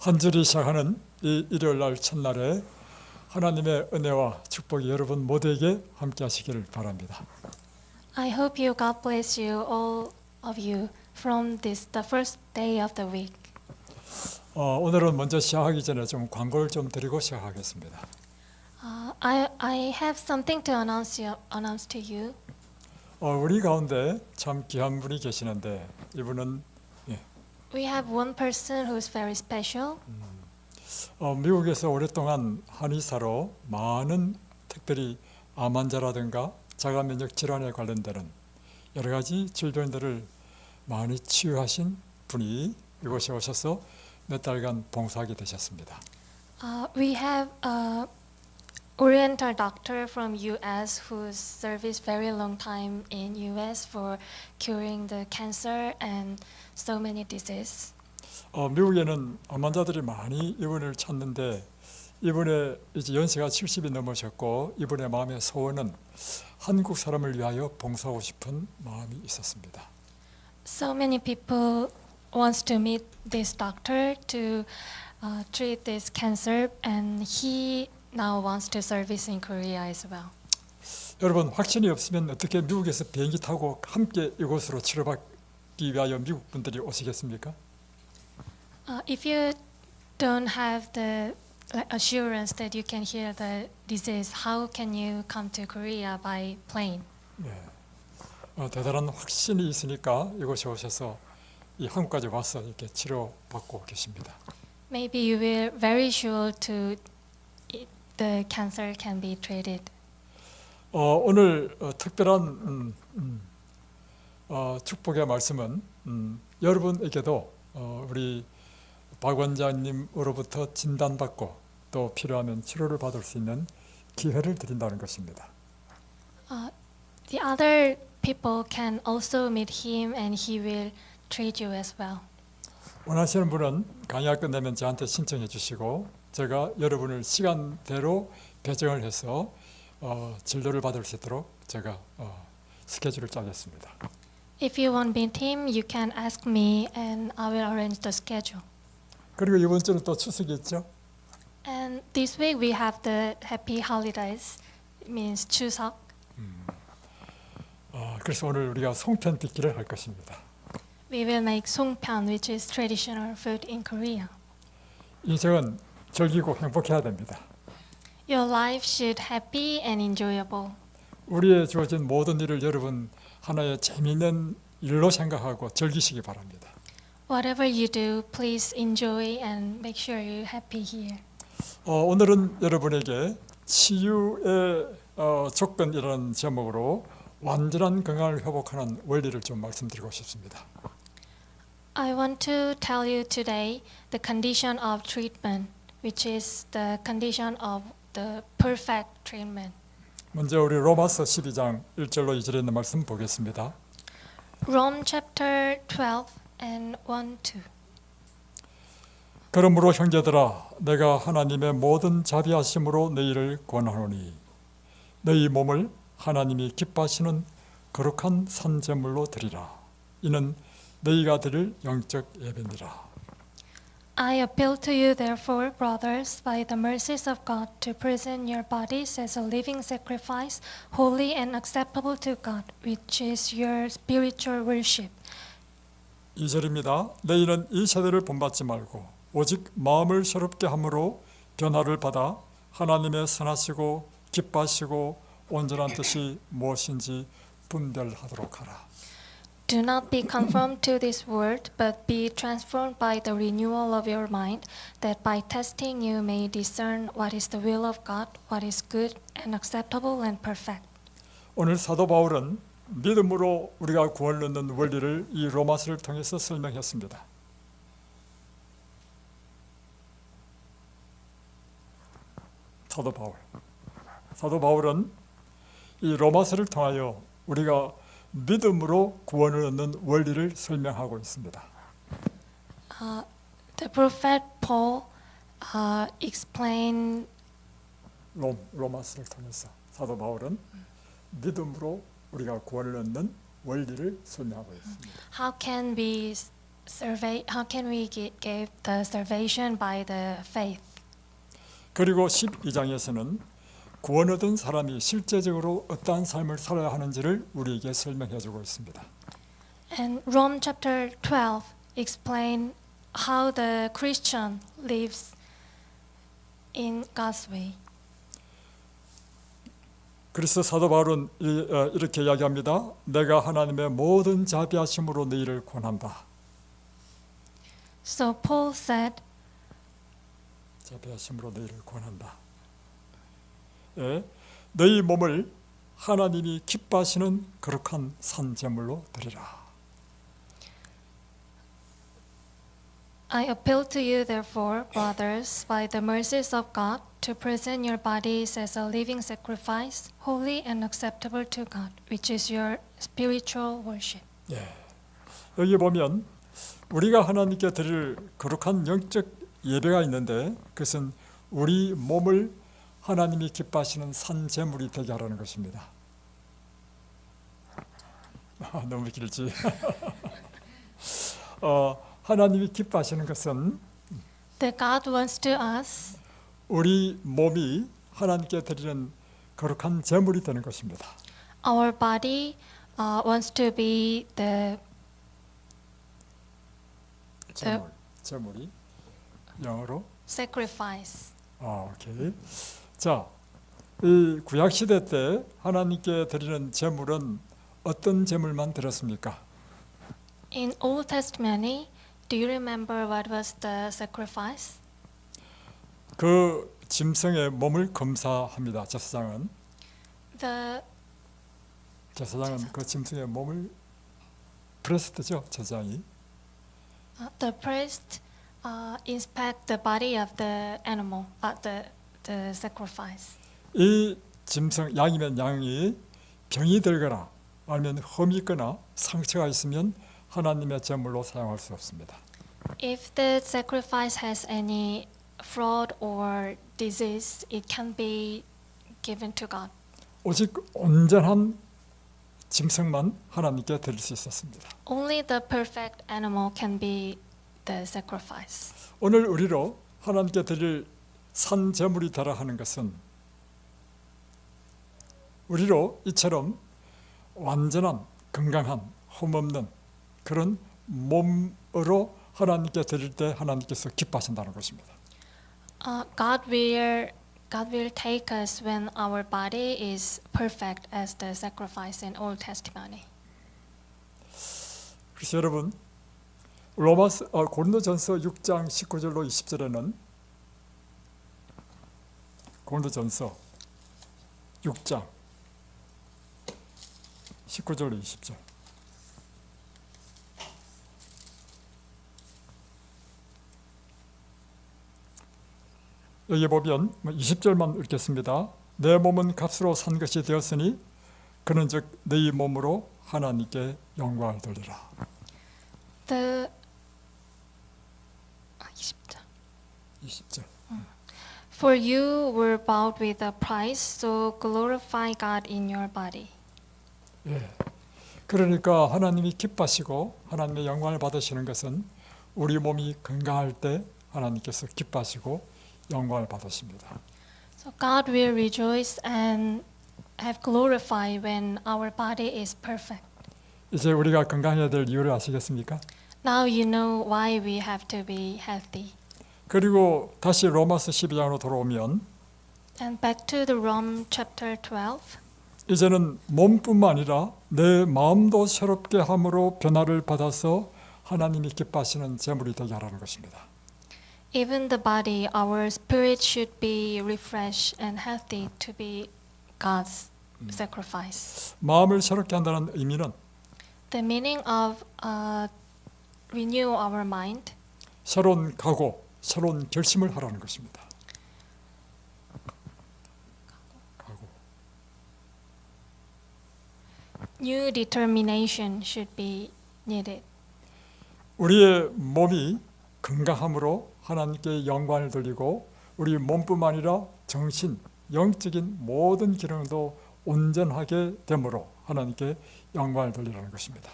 한 주를 시작하는 이 일요일 날 첫날에 하나님의 은혜와 축복이 여러분 모두에게 함께 하시기를 바랍니다. I hope you God bless you all of you from this the first day of the week. 오늘은 먼저 시작하기 전에 좀 광고를 좀 드리고 시작하겠습니다. I have something to announce to you. 우리 가운데 참 귀한 분이 계시는데 이분은 We have one person who is very special. 미국에서 오랫동안 한의사로 많은 특별히 암 환자라든가 자가 면역 질환에 관련되는 여러 가지 질병들을 많이 치유하신 분이 이곳에 오셔서 몇 달간 봉사하게 되셨습니다. We have a Oriental doctor from U.S. who's serviced very long time in U.S. for curing the cancer and so many diseases. 미국에는 암 환자들이 많이 이분을 찾는데 이분의 이제 연세가 70이 넘으셨고 이분의 마음의 소원은 한국 사람을 위하여 봉사하고 싶은 마음이 있었습니다. So many people wants to meet this doctor to treat this cancer, and he now wants to service in Korea as well. 여러분 확신이 없으면 어떻게 미국에서 비행기 타고 함께 이곳으로 치료받기 위하여 미국 분들이 오시겠습니까? If you don't have the assurance that you can heal the disease, how can you come to Korea by plane? 네. 대단한 확신이 있으니까 이곳에 오셔서 이 한국까지 와서 이렇게 치료받고 계십니다. Maybe you will very sure to the cancer can be treated. 오늘 특별한 축복의 말씀은 여러분에게도 우리 박 원장님으로부터 진단받고 또 필요하면 치료를 받을 수 있는 기회를 드린다는 것입니다. The other people can also meet him, and he will treat you as well. 원하시는 분은 강의가 끝나면 저한테 신청해 주시고 제가 여러분을 시간대로 배정을 해서 진료를 받을 수 있도록 제가 스케줄을 짜겠습니다. If you want to meet him, you can ask me, and I will arrange the schedule. 그리고 이번 주는 또 추석이 있죠? And this week we have the happy holidays, it means 추석. 그래서 오늘 우리가 송편 빚기를 할 것입니다. We will make 송편, which is traditional food in Korea. 인생은 즐기고 행복해야 됩니다. Your life should happy and enjoyable. 우리의 주어진 모든 일을 여러분 하나의 재미있는 일로 생각하고 즐기시기 바랍니다. Whatever you do, please enjoy and make sure you're happy here. 오늘은 여러분에게 치유의 조건이라는 제목으로 완전한 건강을 회복하는 원리를 좀 말씀드리고 싶습니다. I want to tell you today the condition of treatment, which is the condition of the perfect treatment. 먼저 우리 로마서 12장 1절로 2절에 있는 말씀 보겠습니다. Rome chapter 12 and 1-2. 그러므로 형제들아 내가 하나님의 모든 자비하심으로 너희를 권하노니 너희 몸을 하나님이 기뻐하시는 거룩한 산제물로 드리라. 이는 너희가 드릴 영적 예배니라. I appeal to you therefore, brothers, by the mercies of God, to present your bodies as a living sacrifice, holy and acceptable to God, which is your spiritual worship. 2절입니다. 너희는 이 세대를 본받지 말고 오직 마음을 새롭게 함으로 변화를 받아 하나님의 선하시고 기뻐하시고 온전한 뜻이 무엇인지 분별하도록 하라. Do not be conformed to this world, but be transformed by the renewal of your mind, that by testing you may discern what is the will of God, what is good and acceptable and perfect. 오늘 사도 바울은 믿음으로 우리가 구원을 얻는 원리를 이 로마서를 통해서 설명했습니다. 사도 바울은 이 로마서를 통하여 우리가 믿음으로 구원을 얻는 원리를 설명하고 있습니다. The prophet Paul explained 로마서를 통해서 사도 바울은 믿음으로 우리가 구원을 얻는 원리를 설명하고 있습니다. how can we how can we give the salvation by the faith? 그리고 12장에서는 구원 얻은 사람이 실제적으로 어떠한 삶을 살아야 하는지를 우리에게 설명해 주고 있습니다. And Rome chapter 12 explain how the Christian lives in God's way. 그래서 사도 바울은 이렇게 이야기합니다. 내가 하나님의 모든 자비하심으로 너희를 권한다. So Paul said, 자비하심으로 너희를 권한다. 예, 너희 몸을 하나님이 기뻐하시는 거룩한 산 제물로 드리라. I appeal to you, therefore, brothers, by the mercies of God, to present your bodies as a living sacrifice, holy and acceptable to God, which is your spiritual worship. 예, 여기 보면 우리가 하나님께 드릴 거룩한 영적 예배가 있는데 그것은 우리 몸을 하나님이 기뻐하시는 산 제물이 되게 하라는 것입니다. 너무 길지. 하나님이 기뻐하시는 것은 That God wants to us 우리 몸이 하나님께 드리는 거룩한 제물이 되는 것입니다. our body wants to be the 제물이 영어로 sacrifice. 오케이. 자, 이 구약 시대 때 하나님께 드리는 제물은 어떤 제물만 드렸습니까? In Old Testament, do you remember what was the sacrifice? 그 짐승의 몸을 검사합니다. 제사장은 그 짐승의 몸을 프레스트죠, 제사장이. The priest inspect the body of the animal, the sacrifice. 이 짐승 양이면 양이 병이 들거나 아니면 험이 있거나 상처가 있으면 하나님의 제물로 사용할 수 없습니다. If the sacrifice has any fraud or disease, it can be given to God. 오직 온전한 짐승만 하나님께 드릴 수 있었습니다. Only the perfect animal can be the sacrifice. 오늘 우리로 하나님께 드릴 산 제물이 되라 하는 것은 우리로 이처럼 완전한 건강한 흠없는 그런 몸으로 하나님께 드릴 때 하나님께서 기뻐하신다는 것입니다. God will take us when our body is perfect as the sacrifice in Old Testament. 그래서 여러분 고린도전서 6장 19절로 20절에는 고린도전서 6장 19절로 20절 여기 보면 20절만 읽겠습니다. 내 몸은 값으로 산 것이 되었으니 그는 즉 너희 몸으로 하나님께 영광을 돌리라. 20절. For you were bought with a price, so glorify God in your body. 예. 그러니까 하나님이 기뻐하시고 하나님의 영광을 받으시는 것은 우리 몸이 건강할 때 하나님께서 기뻐하시고 영광을 받으십니다. So God will rejoice and have glorify when our body is perfect. 이제 우리가 건강해야 될 이유를 아시겠습니까? Now you know why we have to be healthy. 그리고 다시 로마서 12장으로 돌아오면 And back to the Rome chapter 12. 이제는 몸뿐만 아니라 내 마음도 새롭게 함으로 변화를 받아서 하나님이 기뻐하시는 제물이 되게 하라는 것입니다. Even the body, our spirit should be refreshed and healthy to be God's sacrifice. 마음을 새롭게 한다는 의미는 The meaning of renew our mind, 새로운 각오, 새로운 결심을 하라는 것입니다. 각오. new determination should be needed. 우리의 몸이 건강함으로 하나님께 영광을 돌리고 우리 몸뿐만 아니라 정신, 영적인 모든 기능도 온전하게 됨으로 하나님께 영광을 돌리라는 것입니다.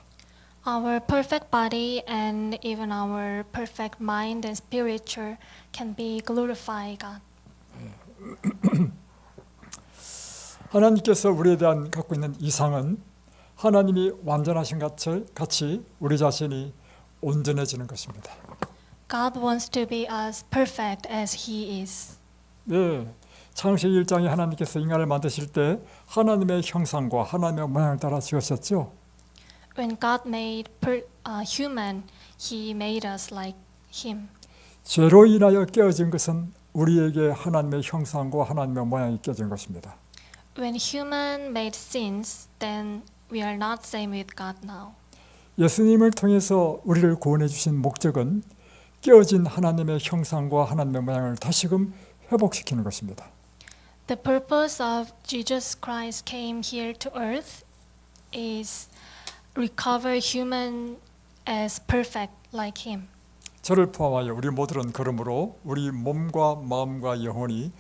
Our perfect body and even our perfect mind and spiritual can be glorify God. 하나님께서 우리에 대한 갖고 있는 이상은 하나님이 완전하신 같이 우리 자신이 온전해지는 것입니다. God wants to be as perfect as He is. 네, 창세기 1장에 하나님께서 인간을 만드실 때 하나님의 형상과 하나님의 모양을 따라 지으셨죠. When God made human, He made us like Him. 죄로 인하여 깨어진 것은 우리에게 하나님의 형상과 하나님의 모양이 깨진 것입니다. When human made sins, then we are not same with God now. 예수님을 통해서 우리를 구원해 주신 목적은 깨어진 하나님의 형상과 하나님의 모양을 다시금 회복시키는 것입니다. The purpose of Jesus Christ came here to earth is recover human as perfect like Him. 저를 포함하여 우리 모두는 그러므로 우리 몸과 마음과 영혼이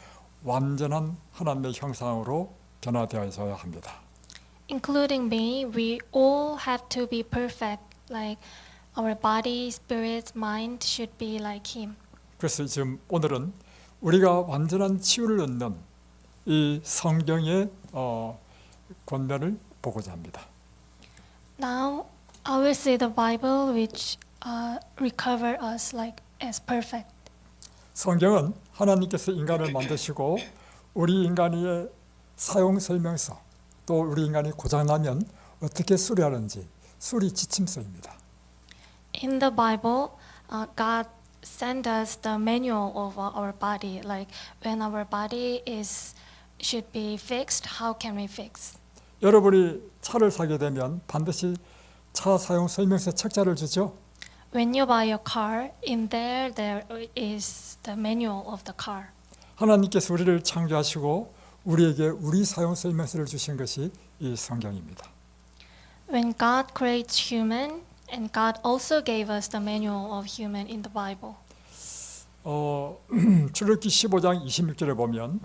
완전한 하나님의 형상으로 변화되어야 합니다. Including me, we all have to be perfect, like our body, spirit, mind should be like Him. 그래서 지금 오늘은 우리가 완전한 치유를 얻는 이 성경의 권면을 보고자 합니다. Now I will see the Bible which recover us like as perfect. 성경은 하나님께서 인간을 만드시고 우리 인간의 사용 설명서 또 우리 인간이 고장나면 어떻게 수리하는지 수리 지침서입니다. In the Bible, God sent us the manual of our body, like when our body should be fixed, how can we fix? 여러분이 차를 사게 되면 반드시 차 사용 설명서 책자를 주죠. When you buy a car, in there is the manual of the car. 하나님께서 우리를 창조하시고 우리에게 우리 사용 설명서를 주신 것이 이 성경입니다. When God creates human, and God also gave us the manual of human in the Bible. 출애굽기 15장 26절에 보면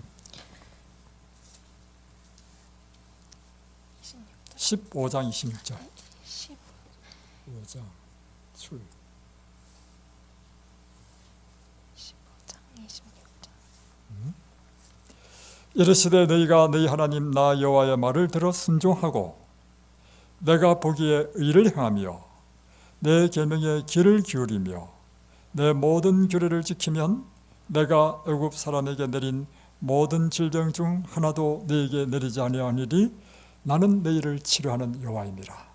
15장 26절 15장 출 15장 26절. 이르시되 너희가 너희 하나님 나 여호와의 말을 들어 순종하고 내가 보기에 의를 행하며 내 계명에 귀를 기울이며 내 모든 규례를 지키면 내가 애굽 사람에게 내린 모든 질병 중 하나도 너희에게 내리지 아니하니리 나는 너희를 치료하는 여호와임이라.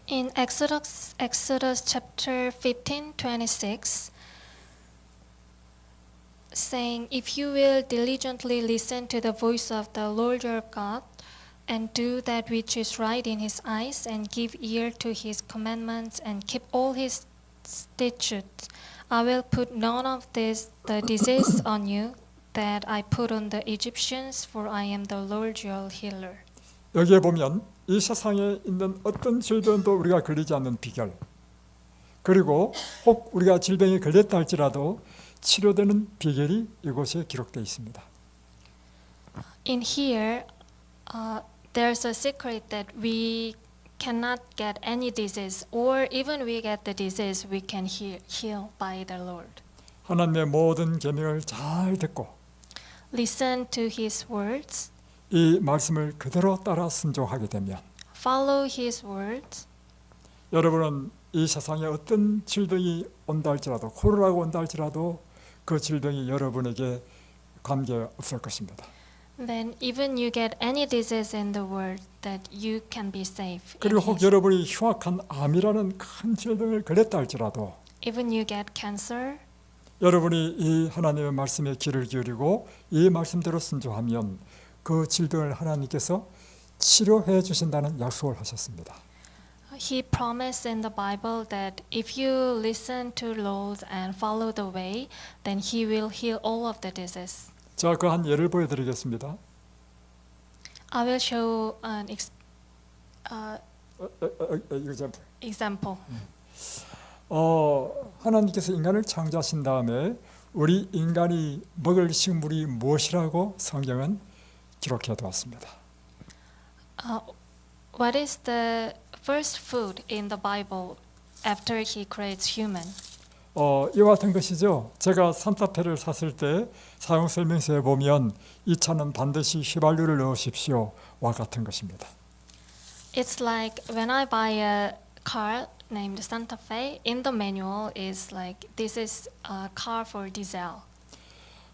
In Exodus chapter 15:26, saying, "If you will diligently listen to the voice of the Lord your God, and do that which is right in His eyes, and give ear to His commandments, and keep all His statutes, I will put none of the disease on you that I put on the Egyptians, for I am the Lord your healer." 여기에 보면 이 세상에 있는 어떤 질병도 우리가 걸리지 않는 비결, 그리고 혹 우리가 질병에 걸렸다 할지라도 치료되는 비결이 이곳에 기록되어 있습니다. In here, there's a secret that we cannot get any disease, or even we get the disease, we can heal by the Lord. 하나님의 모든 계명을 잘 듣고 Listen to His words, 이 말씀을 그대로 따라 순종하게 되면 follow His words. 여러분은 이 세상에 어떤 질병이 온다 할지라도 코로나가 온다 할지라도 그 질병이 여러분에게 관계없을 것입니다. Then even you get any disease in the world, that you can be safe. 그리고 혹 여러분이 흉악한 암이라는 큰 질병을 걸렸다 할지라도 Even you get cancer, 여러분이 이 하나님의 말씀에 귀를 기울이고 이 말씀대로 순종하면 그 질병을 하나님께서 치료해 주신다는 약속을 하셨습니다. He promised in the Bible that if you listen to Lord and follow the way, then He will heal all of the disease. 자, 그 한 예를 보여드리겠습니다. I will show an example. 하나님께서 인간을 창조하신 다음에 우리 인간이 먹을 식물이 무엇이라고 성경은 기록해 두었습니다. What is the first food in the Bible after he creates human. 이와 같은 것이죠. 제가 산타페를 샀을 때 사용 설명서에 보면 이 차는 반드시 휘발유를 넣으십시오와 같은 것입니다. It's like when I buy a car named Santa Fe, in the manual is like this is a car for diesel.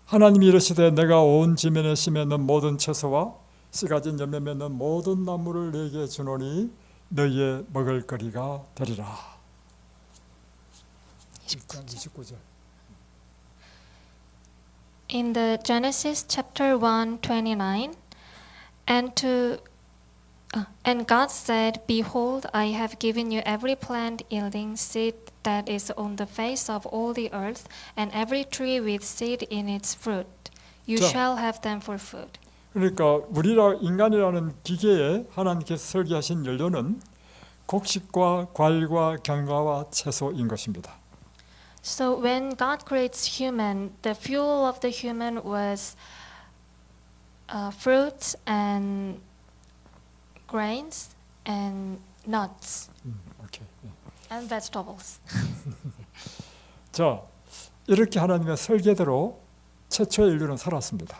하나님이 이르시되 내가 온 지면에 심에는 모든 채소와 씨 가진 열매 맺는 모든 나무를 내게 주노니 너희의 먹을 거리가 되리라. 29절. In the Genesis chapter 1:29, and God said, Behold, I have given you every plant yielding seed that is on the face of all the earth, and every tree with seed in its fruit. You 자. shall have them for food. 그러니까 우리라 인간이라는 기계에 하나님께서 설계하신 연료는 곡식과 과일과 견과와 채소인 것입니다. So when God creates human, the fuel of the human was fruits and grains and nuts 오케이. and vegetables. 자, 이렇게 하나님의 설계대로 최초의 인류는 살았습니다.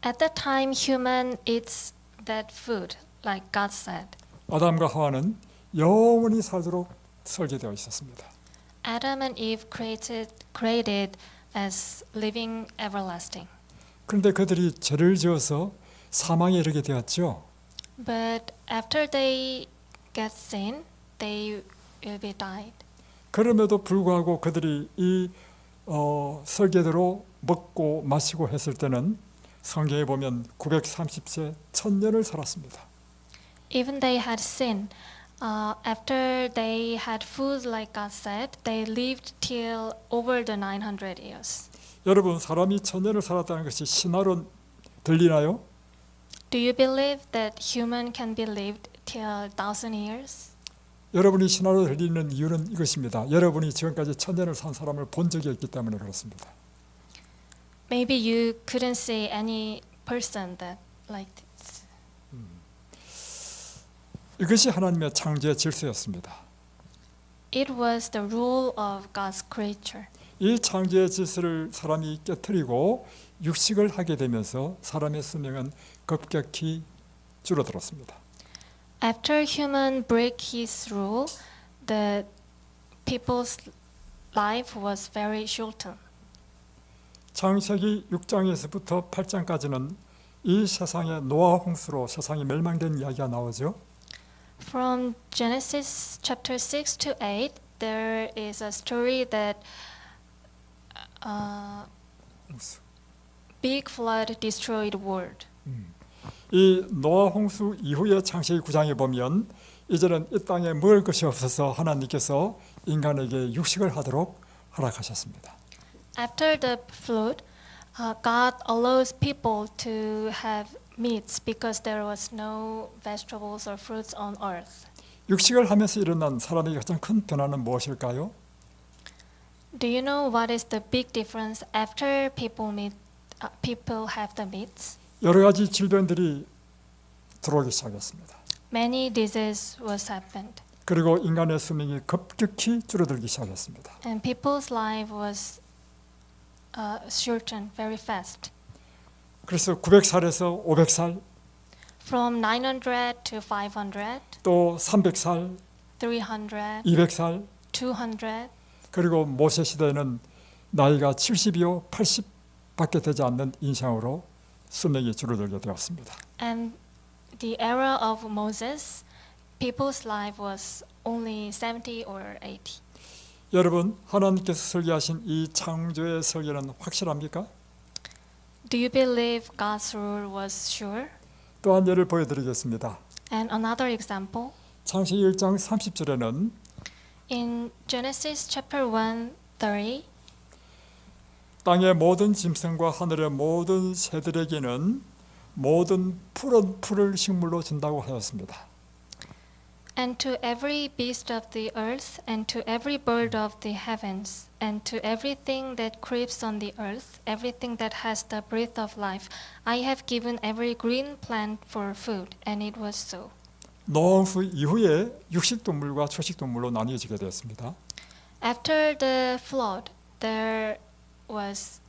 At that time, human eats that food, like God said. 아담과 하와는 영원히 살도록 설계되어 있었습니다. Adam and Eve created as living everlasting. 그런데 그들이 죄를 지어서 사망에 이르게 되었죠. But after they get sin, they will be died. 그럼에도 불구하고 그들이 이 설계대로 먹고 마시고 했을 때는 성경에 보면 930세 1000년을 살았습니다. Even they had sin. After they had food, like God said, they lived till over the 900 years. 여러분, 사람이 1000년을 살았다는 것이 신화로 들리나요? Do you believe that human can be lived till 1000 years? 여러분이 신화로 들리는 이유는 이것입니다. 여러분이 지금까지 1000년을 산 사람을 본 적이 없기 때문에 그렇습니다. Maybe you couldn't see any person that like this. 이것이 하나님의 창조의 질서였습니다. It was the rule of God's creature. 이 창조의 질서를 사람이 깨트리고 육식을 하게 되면서 사람의 수명은 급격히 줄어들었습니다. After human break his rule, the people's life was very shortened. 창세기 6장에서부터 8장까지는 이 세상의 노아 홍수로 세상이 멸망된 이야기가 나오죠. From Genesis chapter 6 to 8, there is a story that big flood destroyed world. 이 노아 홍수 이후의 창세기 9장에 보면 이제는 이 땅에 먹을 것이 없어서 하나님께서 인간에게 육식을 하도록 허락하셨습니다. After the flood, God allows people to have meats because there was no vegetables or fruits on earth. 육식을 하면서 일어난 사람에게 가장 큰 변화는 무엇일까요? Do you know what is the big difference after people have the meats? 여러 가지 질병들이 들어오기 시작했습니다. Many diseases was happened, 그리고 인간의 수명이 급격히 줄어들기 시작했습니다. and people's life was shortened very fast. 그래서 900살에서 500살, From 900 to 500, 또 300살, 300, 200살, 200, 그리고 모세 시대에는 나이가 70이요 80밖에 되지 않는 인생으로 수명이 줄어들게 되었습니다. and the era of Moses, people's life was only 70 or 80. 여러분, 하나님께서 설계하신 이 창조의 설계는 확실합니까? Do you believe God's rule was sure? 또 한 예를 보여드리겠습니다. And another example, 창세기 1장 30절에는 in Genesis chapter 1:30, 땅의 모든 짐승과 하늘의 모든 새들에게는 모든 푸른 풀을 식물로 준다고 하였습니다. and to every beast of the earth, and to every bird of the heavens, and to everything that creeps on the earth, everything that has the breath of life, I have given every green plant for food, and it was so. 농후 이후에 육식동물과 초식동물로 나뉘어지게 되었습니다. After the flood, there was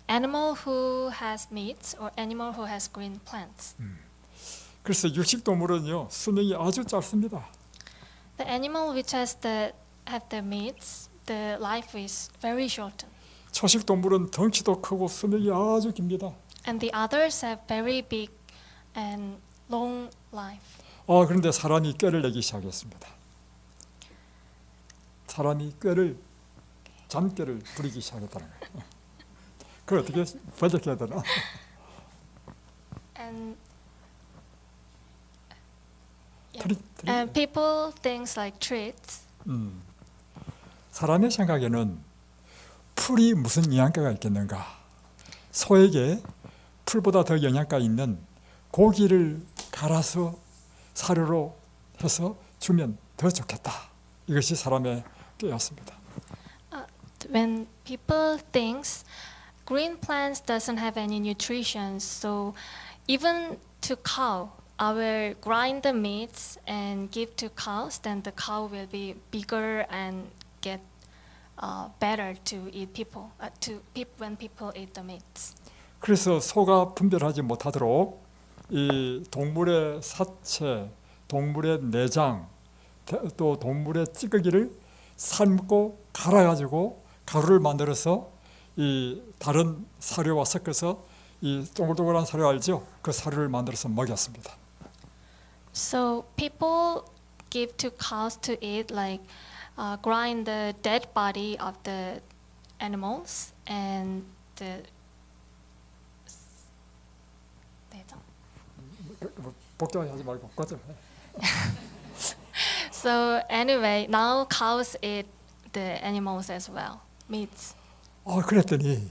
animal who has meats or animal who has green plants. 그래서 육식동물은요 수명이 아주 짧습니다. The animal which have the meats, the life is very shortened. 초식동물은 덩치도 크고 수명이 아주 깁니다. And the others have very big and long life. 그런데 사람이 꾀를 내기 시작했습니다. 사람이 잔꾀를 부리기 시작했다는 거예요. 그걸 어떻게 번역해야 되나? And 트릭. and people thinks like treats. 사람의 생각에는 풀이 무슨 영양가가 있겠는가? 소에게 풀보다 더 영양가 있는 고기를 갈아서 사료로 해서 주면 더 좋겠다. 이것이 사람의 꾀였습니다. When people thinks green plants doesn't have any nutrition, so even to cow, I will grind the meats and give to cows. Then the cow will be bigger and get better to eat people. When people eat the meats. 그래서 소가 분별하지 못하도록 이 동물의 사체, 동물의 내장, 또 동물의 찌꺼기를 삶고 갈아가지고 가루를 만들어서 이 다른 사료와 섞어서 이 동글동글한 사료 알죠? 그 사료를 만들어서 먹였습니다. So people give to cows to eat, like grind the dead body of the animals and the 복잡하지 말고 꺼져. So anyway, now cows eat the animals as well, meats. 그랬더니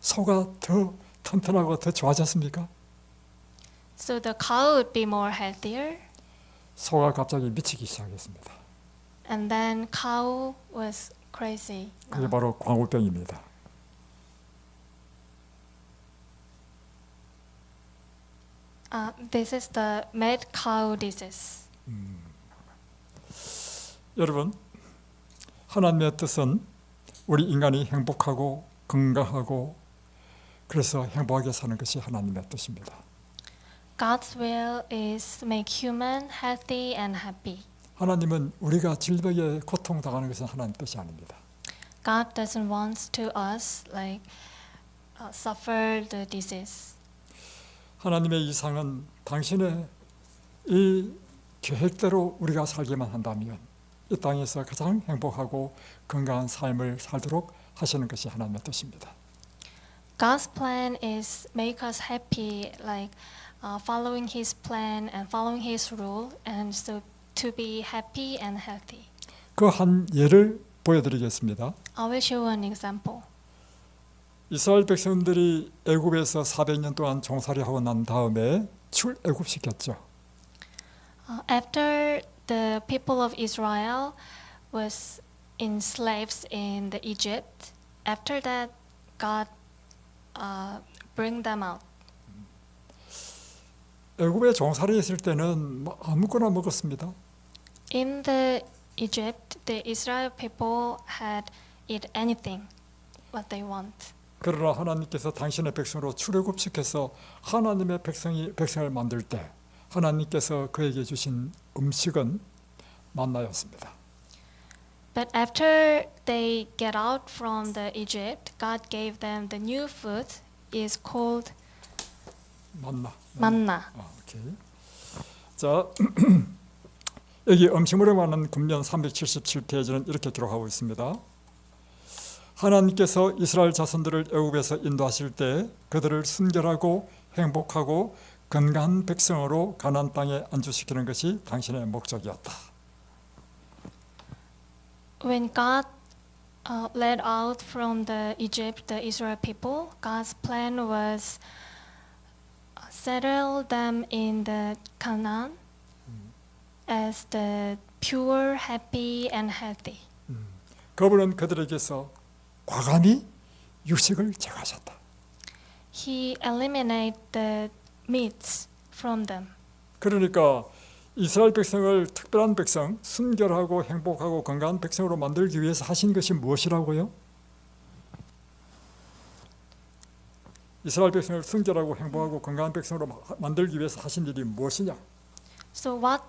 소가 더 튼튼하고 더 좋아졌습니까? So the cow would be more healthier, 소가 갑자기 미치기 시작했습니다. and then cow was crazy. 그게 바로 광우병입니다. This is the mad cow disease. 여러분, 하나님의 뜻은 우리 인간이 행복하고 건강하고 그래서 행복하게 사는 것이 하나님의 뜻입니다. God's will is make human healthy and happy. 하나님은 우리가 질병에 고통당하는 것은 하나님 뜻이 아닙니다. God doesn't want to us like suffer the disease. 하나님의 이상은 당신의 이 계획대로 우리가 살기만 한다면 이 땅에서 가장 행복하고 건강한 삶을 살도록 하시는 것이 하나님의 뜻입니다. God's plan is make us happy, like following His plan and following His rule, and so to be happy and healthy. 그 한 예를 보여드리겠습니다. I will show an example. 이스라엘 백성들이 애굽에서 400년 동안 종살이하고 난 다음에 출애굽시켰죠. After the people of Israel was enslaved in the Egypt, after that God bring them out. 애굽에 종살이했을 때는 아무거나 먹었습니다. In the Egypt, the Israel people had eat anything what they want. 그러나 하나님께서 당신의 백성으로 출애굽시켜서 하나님의 백성을 만들 때 하나님께서 그에게 주신 음식은 만나였습니다. But after they get out from the Egypt, God gave them the new food is called manna. 오케이. 자, 여기 음식물에 관한 군면 377페이지는 이렇게 기록하고 있습니다. 하나님께서 이스라엘 자손들을 애굽에서 인도하실 때 그들을 순결하고 행복하고 건강한 백성으로 가나안 땅에 안주시키는 것이 당신의 목적이었다. When God led out from the Egypt the Israel people, God's plan was settle them in the Canaan as the pure, happy, and healthy. 그분은 그들에게서 과감히 육식을 제거하셨다. He eliminated the meats from them. 그러니까 이스라엘 백성을 특별한 백성, 순결하고 행복하고 건강한 백성으로 만들기 위해서 하신 것이 무엇이라고요? 이스라엘 백성을 순결하고 행복하고 건강한 백성으로 만들기 위해서 하신 일이 무엇이냐? So what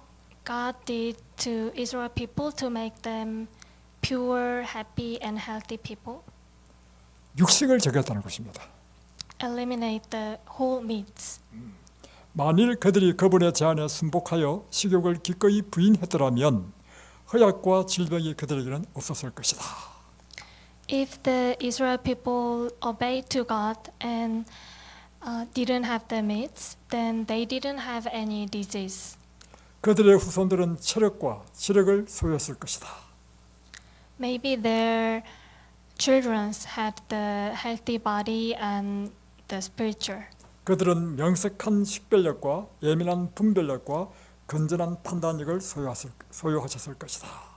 God did to Israel people to make them pure, happy, and healthy people? 육식을 저겼다는 것입니다. Eliminate the whole meats. 만일 그들이 그분의 제안에 순복하여 식욕을 기꺼이 부인했더라면 허약과 질병이 그들에게는 없었을 것이다. If the Israel people obeyed to God and didn't have the meats, then they didn't have any disease. 그들의 후손들은 체력과 지력을 소유했을 것이다. Maybe their children had the healthy body and the spiritual. 그들은 명석한 식별력과 예민한 분별력과 건전한 판단력을 소유하셨을 것이다.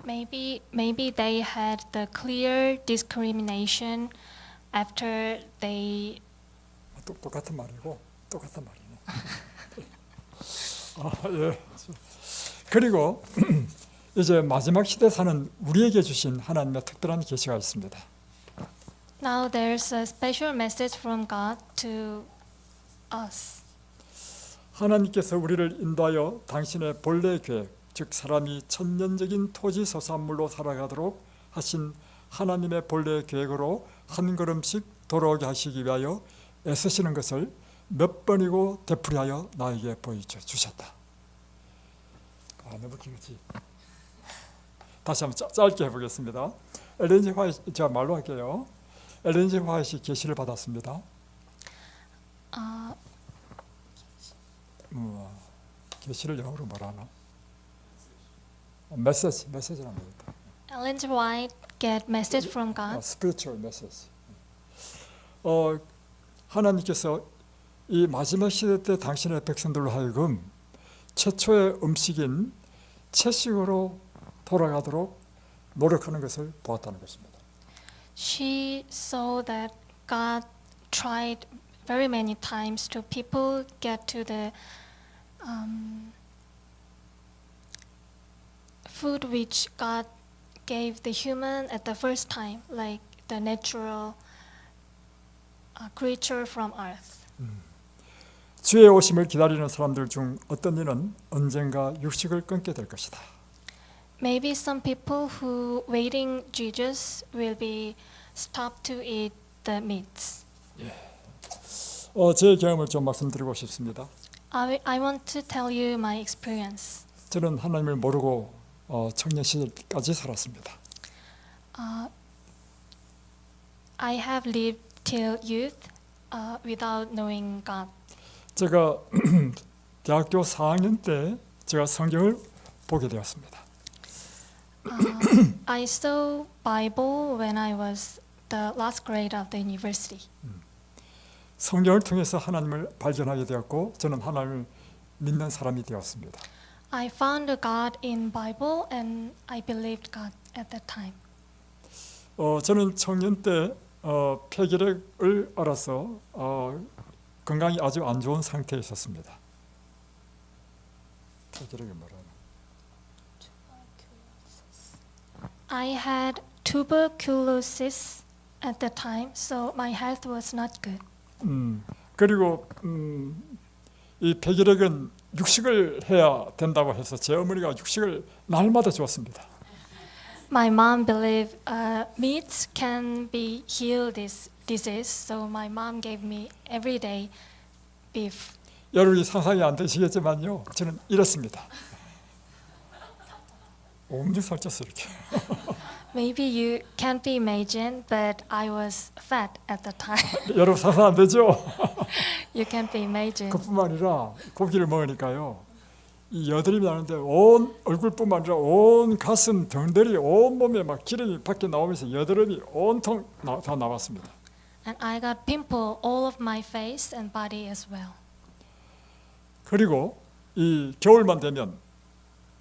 Maybe they had the clear discrimination after they. 똑같은 말이고 똑같은 말이네. 예. 그리고 이제 마지막 시대 사는 우리에게 주신 하나님의 특별한 계시가 있습니다. Now there's a special message from God to us. 하나님께서 우리를 인도하여 당신의 본래 계획, 즉 사람이 천년적인 토지 소산물로 살아가도록 하신 하나님의 본래 계획으로 한 걸음씩 돌아오게 하시기 위하여 애쓰시는 것을 몇 번이고 되풀이하여 나에게 보여주셨다. 너무 길지. 다시 한번 짧게 해보겠습니다. 엘렌 G. 화이트, 제가 말로 할게요. 엘렌 G. 화이트이 계시를 받았습니다. 계시를 영어로 뭐라 하나? 메시지란 말이다. Ellen G. White get message from God. spiritual message. 하나님께서 이 마지막 시대 때 당신의 백성들로 하여금 최초의 음식인 채식으로 돌아가도록 노력하는 것을 보았다는 것입니다. She saw that God tried very many times to people get to the food which God gave the human at the first time, like the natural creature from earth. 주의 오심을 기다리는 사람들 중 어떤 이는 언젠가 육식을 끊게 될 것이다. Maybe some people who waiting Jesus will be stopped to eat the meats. 제 경험을 좀 말씀드리고 싶습니다. I want to tell you my experience. 저는 하나님을 모르고 청년 시절까지 살았습니다. I have lived till youth without knowing God. 제가 대학교 4학년 때 제가 성경을 보게 되었습니다. I saw Bible when I was the last grade of the university. 성경을 통해서 하나님을 발견하게 되었고 저는 하나님을 믿는 사람이 되었습니다. I found a God in Bible and I believed God at that time. 저는 청년 때 폐결핵을 알아서 건강이 아주 안 좋은 상태에 있었습니다. 폐결핵이 뭐라나? I had tuberculosis at the time, so my health was not good. 그리고 이 폐결핵은 육식을 해야 된다고 해서 제 어머니가 육식을 날마다 주었습니다. My mom believed meats can be heal this disease, so my mom gave me every day beef. 여러분이 상상이 안 되시겠지만요, 저는 이렇습니다. 엄청 살쪘어 이렇게. Maybe you can't be imagine, but I was fat at the time. 여러분 상상 안 되죠? You can't be imagine. 그뿐만 아니라 고기를 먹으니까요, 이 여드름이 나는데 온 얼굴뿐만 아니라 온 가슴, 등다리, 온 몸에 막 기름이 밖에 나오면서 여드름이 온통 다 나왔습니다. And I got pimple all of my face and body as well. 그리고 이 겨울만 되면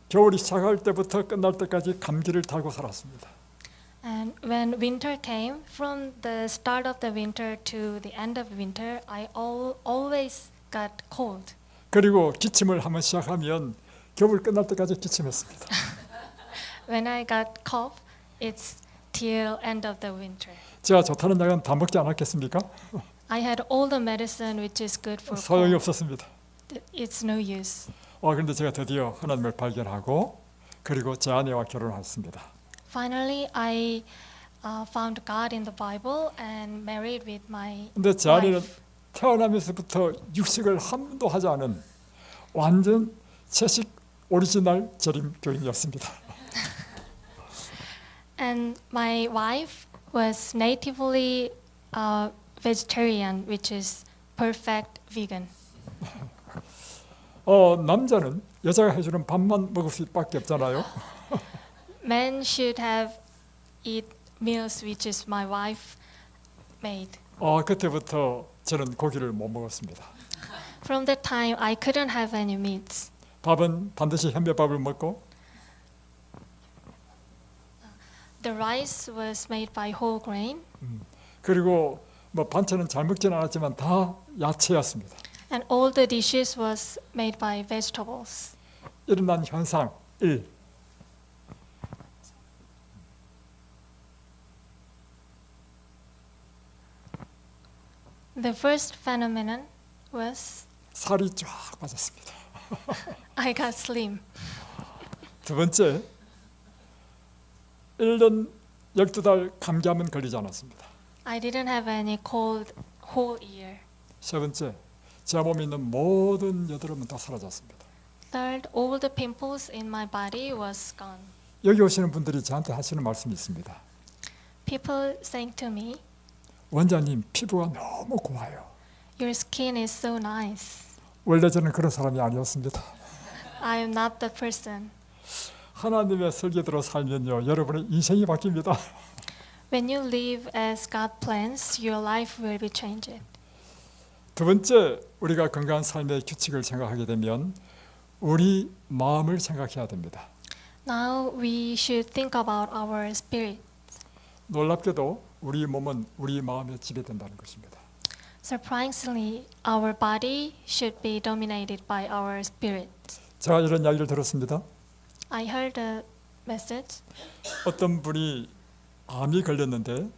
겨울이 시작할 때부터 끝날 때까지 감기를 달고 살았습니다. And when winter came, from the start of the winter to the end of winter, I always got cold. 그리고 기침을 한번 시작하면 겨울 끝날 때까지 기침했습니다. When I got cough, it's till end of the winter. 제가 좋다는 약은 다 먹지 않았겠습니까? I had all the medicine which is good for 소용이 cold. 없었습니다. It's no use. 그런데 제가 드디어 하나님을 발견하고 그리고 제 아내와 결혼했습니다. Finally, I found God in the Bible and married with my 근데 제 아내는 wife. 태어나면서부터 육식을 한 번도 하지 않은 완전 채식 오리지널 재림교인이었습니다. And my wife was natively vegetarian, which is perfect vegan. 남자는 여자가 해주는 밥만 먹을 수밖에 없잖아요. Men should have eat meals which is my wife made. 그때부터 저는 고기를 못 먹었습니다. From that time, I couldn't have any meats. 밥은 반드시 현미밥을 먹고 The rice was made by whole grain, 그리고 뭐 반찬은 잘 먹지는 않았지만 다 야채였습니다. and all the dishes was made by vegetables. 일어난 현상 1. The first phenomenon was 살이 쫙 빠졌습니다. I got slim. 두 번째, 1년 12달 감기 한번 걸리지 않았습니다. I didn't have any cold whole year. 세 번째, 제 몸에 있는 모든 여드름은 다 사라졌습니다. Third, all the pimples in my body was gone. 여기 오시는 분들이 저한테 하시는 말씀이 있습니다. People saying to me, 원장님 피부가 너무 고와요. your skin is so nice. 원래 저는 그런 사람이 아니었습니다. I am not the person. 하나님의 설계대로 살면요, 여러분의 인생이 바뀝니다. When you live as God plans, your life will be changed. 두 번째, 우리가 건강한 삶의 규칙을 생각하게 되면 우리 마음을 생각해야 됩니다. Now we should think about our spirit. 놀랍게도 우리 몸은 우리 마음에 지배된다는 것입니다. Surprisingly, our body should be dominated by our spirit. 제가 이런 이야기를 들었습니다. I heard a message. 어떤 분이 암이 걸렸는데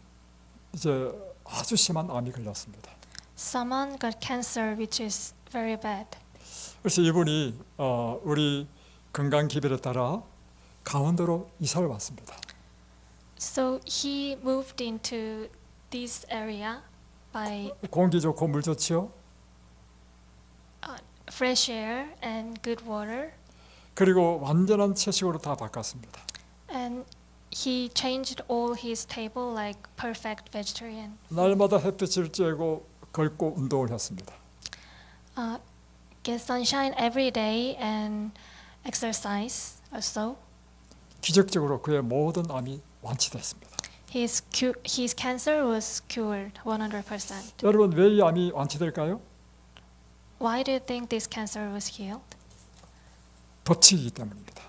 이제 아주 심한 암이 걸렸습니다. Someone got cancer, which is very bad. 그래서 이분이 우리 건강 기별에 따라 강원도로 이사를 왔습니다. So he moved into this area by 공기 좋고 물 좋지요. fresh air and good water, 그리고 완전한 채식으로 다 바꿨습니다. and he changed all his table like perfect vegetarian. 날마다 햇빛을 쬐고 걷고 운동을 했습니다. Get sunshine every day and exercise also. 기적적으로 그의 모든 암이 완치됐습니다. His cancer was cured 100%. 여러분 왜 이 암이 완치될까요? Why do you think this cancer was healed? 법칙이기 때문입니다.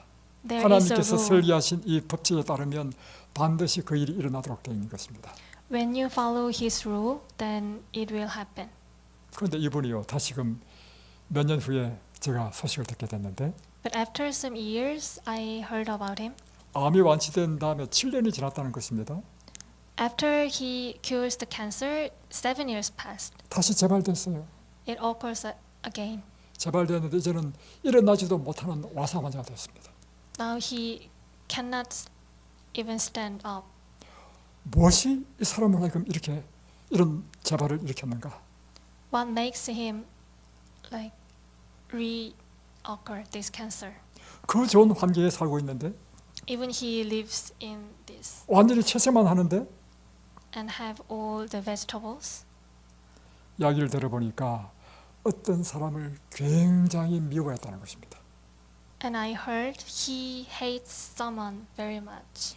There is a 하나님께서 rule. 설계하신 이 법칙에 따르면 반드시 그 일이 일어나도록 되어 있는 것입니다. When you follow his rule, then it will happen. 그런데 이분이요 다시금 몇 년 후에 제가 소식을 듣게 됐는데 But after some years, I heard about him. 암이 완치된 다음에 7년이 지났다는 것입니다. After he cures the cancer, 7 years passed. 다시 재발됐어요. It occurs again. 재발됐는데 이제는 일어나지도 못하는 와사 환자가 됐습니다. Now he cannot even stand up. 무엇이 이 사람을 하여금 이렇게 이런 재발을 일으켰는가? What makes him like reoccur this cancer? 그 좋은 환경에 살고 있는데 Even he lives in this 완전히 채색만 하는데 and have all the vegetables. 이야기를 들어보니까 어떤 사람을 굉장히 미워했다는 것입니다. And I heard he hates someone very much.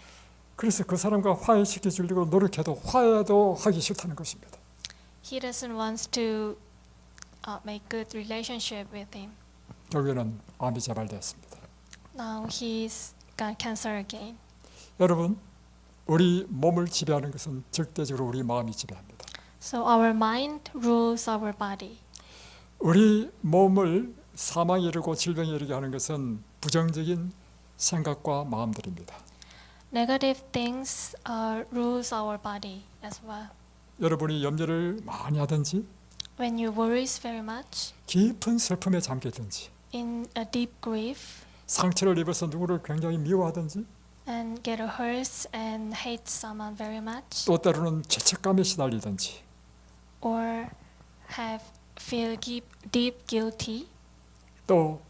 그래서 그 사람과 화해시켜 주려고 노력해도 화해도 하기 싫다는 것입니다. He doesn't want to make good relationship with him. 결국에는 암이 재발되었습니다. Now he's got cancer again. 여러분, 우리 몸을 지배하는 것은 절대적으로 우리 마음이 지배합니다. So our mind rules our body. 우리 몸을 사망에 이르고 질병에 이르게 하는 것은 부정적인 생각과 마음들입니다. Negative things rules our body as well. 여러분이 염려를 많이 하든지 When you worries very much, 깊은 슬픔에 잠겨 있든지 in a deep grief, 상처를 입어서 누구를 굉장히 미워하든지 and get hurt and hate someone very much, 또 때로는 죄책감에 시달리든지 or feel deep guilty, 또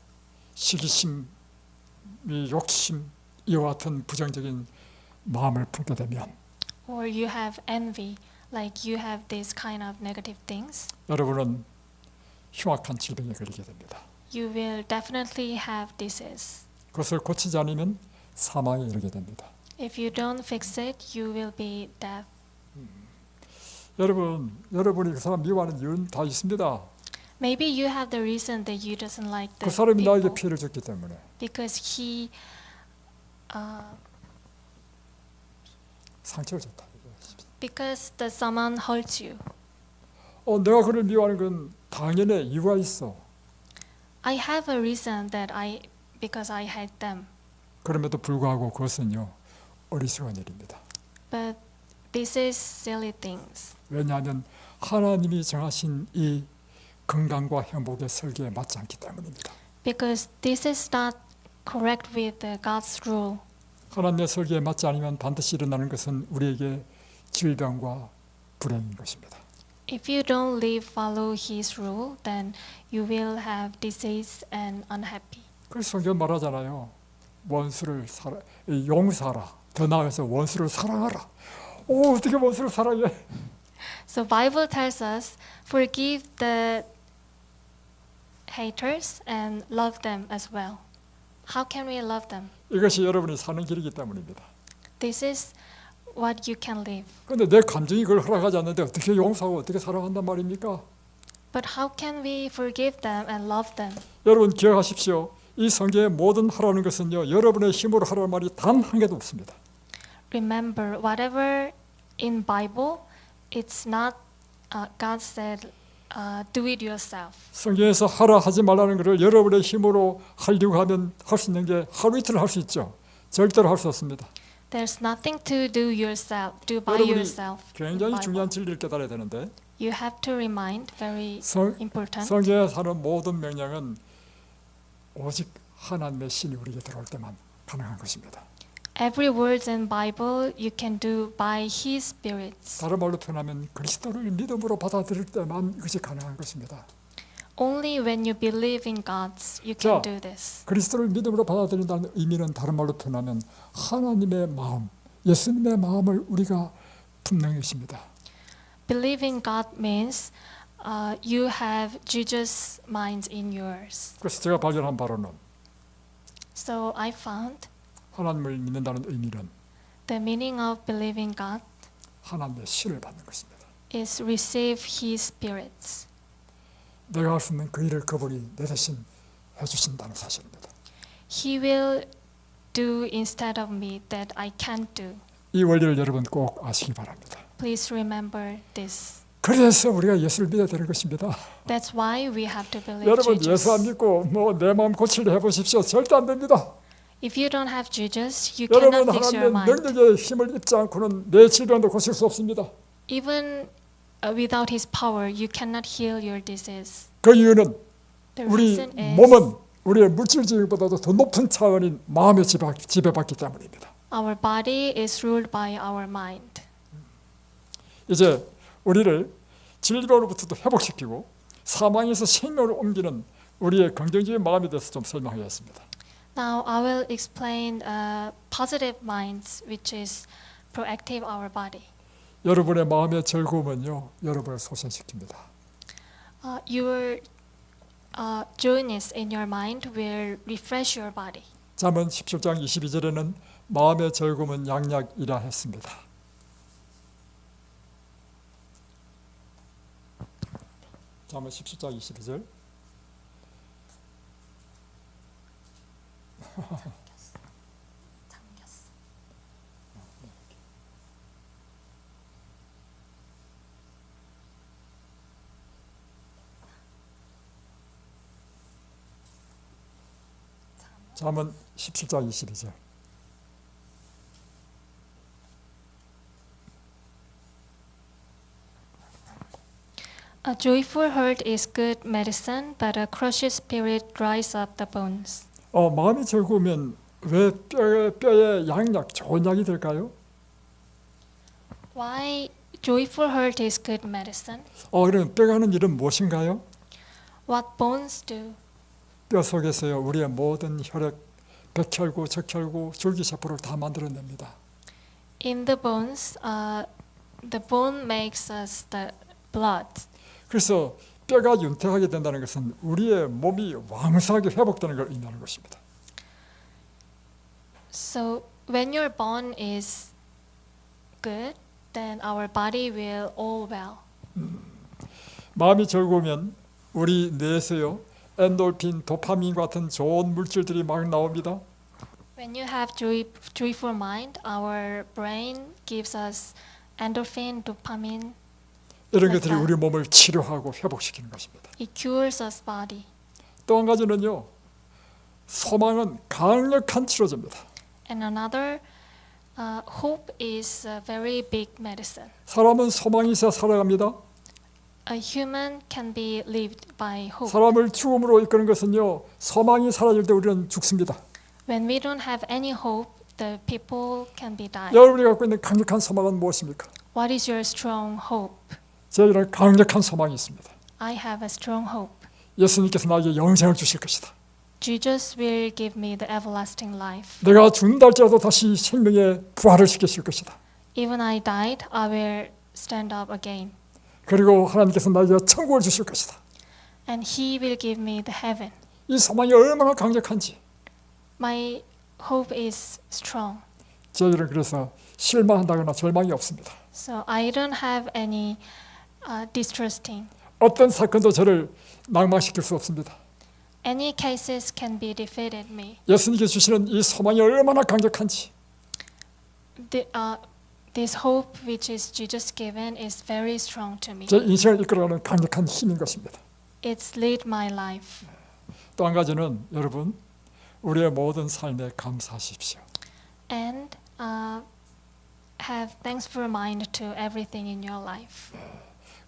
시기심, 욕심 이와 같은 부정적인 마음을 품게 되면 or you have envy, like you have this kind of negative things, 여러분은 흉악한 질병에 걸리게 됩니다. you will definitely have disease. 그것을 고치지 않으면 사망에 이르게 됩니다. If you don't fix it, you will be dead. 여러분이 그 사람 미워하는 이유는 다 있습니다. Maybe you have the reason that you doesn't like 그 the 사람이 나에게 people 피해를 줬기 때문에 because he 상처를 줬다. because the someone hurts you. 내가 그를 미워하는 건 당연히 이유가 있어. I have a reason that because I hate them. 그럼에도 불구하고 그것은요 어리석은 일입니다. But this is silly things. 왜냐하면 하나님이 정하신 이 건강과 행복의 설계에 맞지 않기 때문입니다. Because this is not correct with God's rule. 하나님의 설계에 맞지 않으면 반드시 일어나는 것은 우리에게 질병과 불행인 것입니다. If you don't live follow His rule, then you will have disease and unhappy. 그래서 성경 말하잖아요. 원수를 용서하라. 더 나아가서 원수를 사랑하라. 어떻게 원수를 사랑해? So Bible tells us forgive the haters and love them as well. How can we love them? 이것이 여러분이 사는 길이기 때문입니다. This is what you can live. 그런데 내 감정이 그걸 허락하지 않는데 어떻게 용서하고 어떻게 사랑한단 말입니까? But how can we forgive them and love them? 여러분 기억하십시오. 이 성경의 모든 하라는 것은요. 여러분의 힘으로 하라는 말이 단 한 개도 없습니다. Remember, whatever in Bible, it's not God said, do it yourself. 성경에서 하라 하지 말라는 것을 여러분의 힘으로 하려고 하면 할 수 있는 게 하루 이틀 할 수 있죠. 절대로 할 수 없습니다. There's nothing to do yourself, do by 여러분이 yourself. in 굉장히 Bible. 중요한 진리를 깨달아야 되는데 You have to remind very important. 성경에 하는 모든 명령은 오직 하나님의 신이 우리에게 들어올 때만 가능한 것입니다. Every word in Bible you can do by His spirits. 다른 말로 표현하면 그리스도를 믿음으로 받아들일 때만 이것이 가능한 것입니다. Only when you believe in God, you can do this. 그리스도를 믿음으로 받아들인다는 의미는 다른 말로 표현하면 하나님의 마음, 예수님의 마음을 우리가 품는 것입니다. Believe in God means you have Jesus' mind in yours. 그래서 제가 발견한 바로는 So I found 하나님을 믿는다는 의미는 the meaning of believing God 하나님의 신을 받는 것입니다. is receive His spirits. 내가 할 수 있는 그 일을 그분이 내 대신 해주신다는 사실입니다. He will do instead of me that I can't do. 이 원리를 여러분 꼭 아시기 바랍니다. Please remember this. 그래서 우리가 예수를 믿어야 되는 것입니다. That's why we have to believe 여러분 Jesus. 예수 안 믿고 내 마음 고치려 해보십시오. 절대 안 됩니다. If you don't have Jesus, you 여러분 cannot fix your 하나님의 mind. 능력에 힘을 입지 않고는 내 질병도 고칠 수 없습니다. Even without His power, you cannot heal your disease. 그 이유는 The 우리 reason is 몸은 우리의 물질적인보다도 더 높은 차원인 마음에 지배받기 때문입니다. our body is ruled by our mind. 이제 우리를 질병으로부터도 회복시키고 사망에서 생명으로 옮기는 우리의 긍정적인 마음에 대해서 좀 설명하겠습니다. Now I will explain positive minds, which is proactive our body. 여러분의 마음의 즐거움은요, 여러분을 소생시킵니다. Your joyness in your mind will refresh your body. 잠언 17장 22절에는 마음의 즐거움은 양약이라 했습니다. 잠언 17장 22절. 잠언 17장 22절. A joyful heart is good medicine, but a crushed spirit dries up the bones. 마음이 즐거우면 왜 뼈에 양약, 좋은 약이 될까요? Why joyful heart is good medicine? 그럼 뼈가 하는 일은 무엇인가요? What bones do? 뼈 속에서요 우리의 모든 혈액, 백혈구, 적혈구, 줄기세포를 다 만들어냅니다. In the bones, the bone makes us the blood. 그래서 뼈가 윤택하게 된다는 것은 우리의 몸이 왕성하게 회복되는 걸 의미하는 것입니다. So when your bone is good, then our body will all well. 마음이 즐거우면 우리 뇌에서요 엔돌핀, 도파민 같은 좋은 물질들이 막 나옵니다. When you have joyful mind, our brain gives us endorphin, dopamine. 이런 것들이 우리 몸을 치료하고 회복시키는 것입니다. It cures us body. 또 한 가지는요 소망은 강력한 치료제입니다. And another, hope is a very big medicine. 사람은 소망이 있어야 살아갑니다. A human can be lived by hope. 사람을 죽음으로 이끄는 것은요 소망이 사라질 때 우리는 죽습니다. When we don't have any hope, the people can be died. 여러분이 갖고 있는 강력한 소망은 무엇입니까? What is your strong hope? 저희는 강력한 소망이 있습니다. I have a strong hope. 예수님께서 나에게 영생을 주실 것이다. Jesus will give me the everlasting life. 내가 죽는다 할지라도 다시 생명의 부활을 시키실 것이다. Even I died, I will stand up again. 그리고 하나님께서 나에게 천국을 주실 것이다. And He will give me the heaven. 이 소망이 얼마나 강력한지 My hope is strong. 저희는 그래서 실망한다거나 절망이 없습니다. So I don't have any distrusting. 어떤 사건도 저를 낭망시킬 수 없습니다. Any cases can be defeated me. 예수님께 주시는 이 소망이 얼마나 강력한지 This hope which is Jesus given is very strong to me. 제 인생을 이끌어가는 강력한 힘인 것입니다. It's lead my life. 또 한 가지는 여러분 우리의 모든 삶에 감사하십시오. And have thankful mind to everything in your life.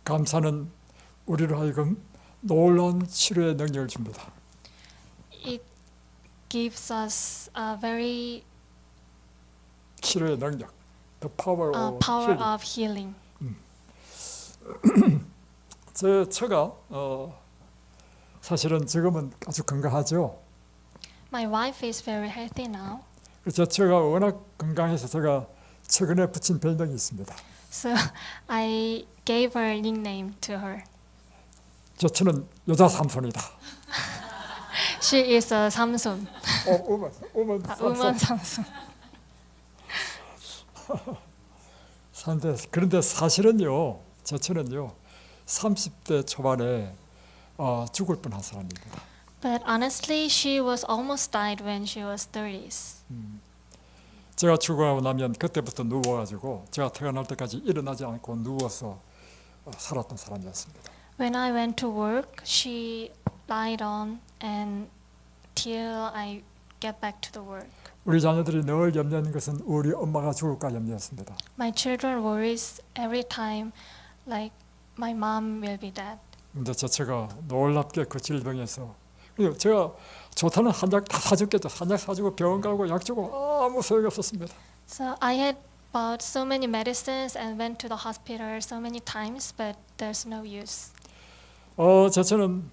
감사는 우리로 하여금 놀라운 치료의 능력을 줍니다. It gives us a very 치료의 능력, the power of power healing. of healing. 제 처가 사실은 지금은 아주 건강하죠. My wife is very healthy now. 제 처가 워낙 건강해서 제가 최근에 붙인 별명이 있습니다. So I gave her nickname to her. 제 처는 여자 삼손이다. She is a Samson. 우먼 Woman Samson. 그런데 사실은요, 제 처는요, 30대 초반에 죽을 뻔한 사람입니다. But honestly, she was almost died when she was 30s. 제가 출근하고 나면 그때부터 누워가지고 제가 퇴근할 때까지 일어나지 않고 누워서 살았던 사람이었습니다. When I went to work, she lied on and till I get back to the work. 우리 자녀들이 늘 염려하는 것은 우리 엄마가 죽을까 염려했습니다. My children worries every time, like my mom will be dead. 근데 제 처가 놀랍게 그 질병에서 그리고 제가 좋다는 한약 다 사줬겠죠. 한약 사주고 병원 가고 약 주고 아무 소용이 없었습니다. So I had bought so many medicines and went to the hospital so many times, but there's no use. 제 처는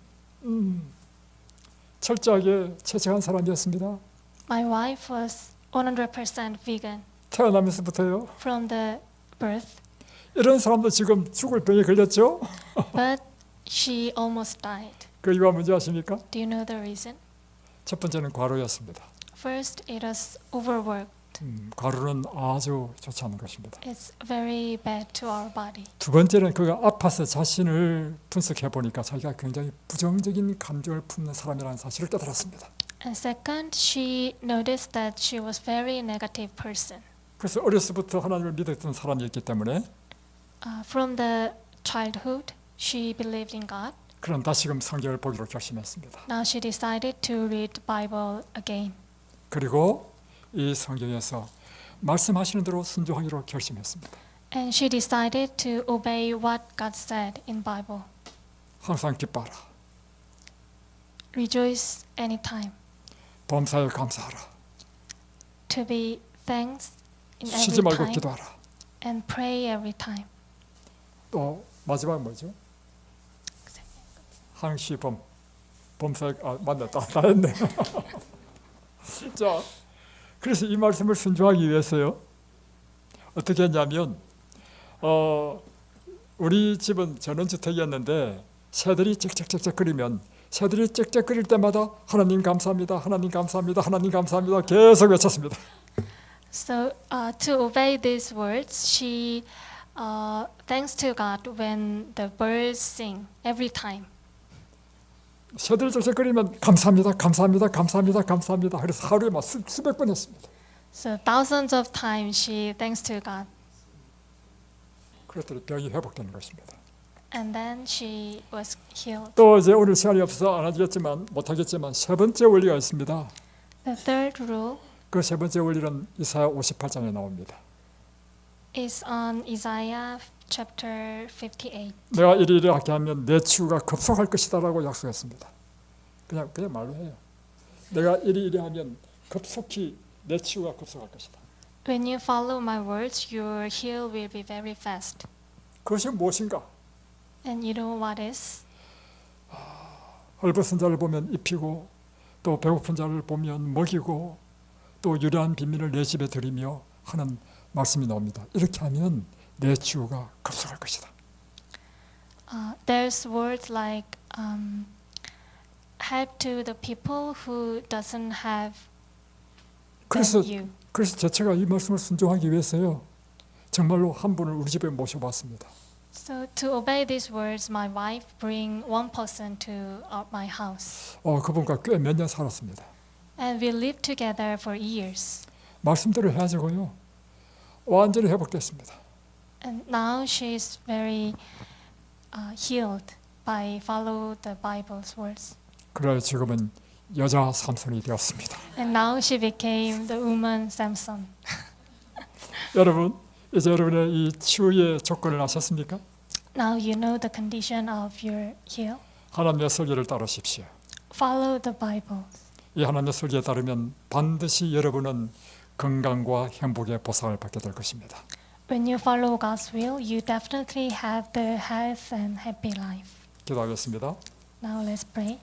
철저하게 채식한 사람이었습니다. My wife was 100% vegan 태어나면서부터요. from the birth, 이런 사람도 지금 죽을 병에 걸렸죠. but she almost died. 그 이유가 뭔지 아십니까? Do you know the reason? 첫 번째는 과로였습니다. First, it was overwork. 과로는 아주 좋지 않은 것입니다. It's very bad to our body. 두 번째는 그가 아파서 자신을 분석해 보니까 자기가 굉장히 부정적인 감정을 품는 사람이라는 사실을 깨달았습니다. And second, she noticed that she was very negative person. 그래서 어려서부터 하나님을 믿었던 사람이었기 때문에 From the childhood, she believed in God. 그런 다시금 성경을 보기로 결심했습니다. Now she decided to read the Bible again. 그리고 이 성경에서 말씀하시는 대로 순종하기로 결심했습니다. And she decided to obey what God said in Bible. 항상 기뻐하라. Rejoice anytime. 범사에 감사하라. To be thanks in 쉬지 every 말고 time. 기도하라. And pray every time. 또 마지막 뭐죠? 항시범 범사에 맞다 다 했네. 자, 그래서 이 말씀을 순종하기 위해서요. 어떻게 했냐면 우리 집은 전원주택이었는데 새들이 짹짹짹짹거리면 새들이 짹짹거릴 때마다 하나님 감사합니다. 하나님 감사합니다. 하나님 감사합니다. 계속 외쳤습니다. So to obey these words, she thanks to God when the birds sing every time. 새들이 짹짹거리면 감사합니다. 감사합니다. 감사합니다. 감사합니다. 그래서 하루에 막 수백 번 했습니다. So thousands of times she thanks to God. 그랬더니 병이 회복되는 것입니다. And then she was healed. 또 이제 오늘 시간이 없어서 안 하겠지만 못하겠지만 세 번째 원리가 있습니다. The third rule 그 세 번째 원리는 이사야 58장에 나옵니다. is on Isaiah chapter 58. 내가 이렇게 하면 내 치유가 급속할 것이다라고 약속했습니다. 그냥 말로 해요. 내가 이리 하면 급속히 내 치유가 급속할 것이다. When you follow my words, your heal will be very fast. 그것이 무엇인가? And you know what is? 헐벗은 자를 보면 입히고 또 배고픈 자를 보면 먹이고 또 유려한 빈민을 내 집에 들이며 하는 말씀이 나옵니다. 이렇게 하면 내 치유가 급속할 것이다. There's words like help to the people who doesn't have 그래서 than you. 제가 이 말씀을 순종하기 위해서요. 정말로 한 분을 우리 집에 모셔봤습니다. So to obey these words, my wife bring one person to my house, 그분과 꽤 몇 년 살았습니다. and we lived together for years. 말씀대로 해가지고요. 완전히 회복됐습니다. And now she is very healed by follow the Bible's words. 그래 지금은 여자 삼손이 되었습니다. And now she became the woman Samson. 여러분 이제 여러분의 이 치유의 조건을 아셨습니까? Now you know the condition of your heal. 하나님의 설계를 따르십시오. Follow the Bible. 이 하나님의 설계에 따르면 반드시 여러분은 건강과 행복의 보상을 받게 될 것입니다. When you follow God's will, you definitely have the health and happy life. 기도하겠습니다. Now let's pray.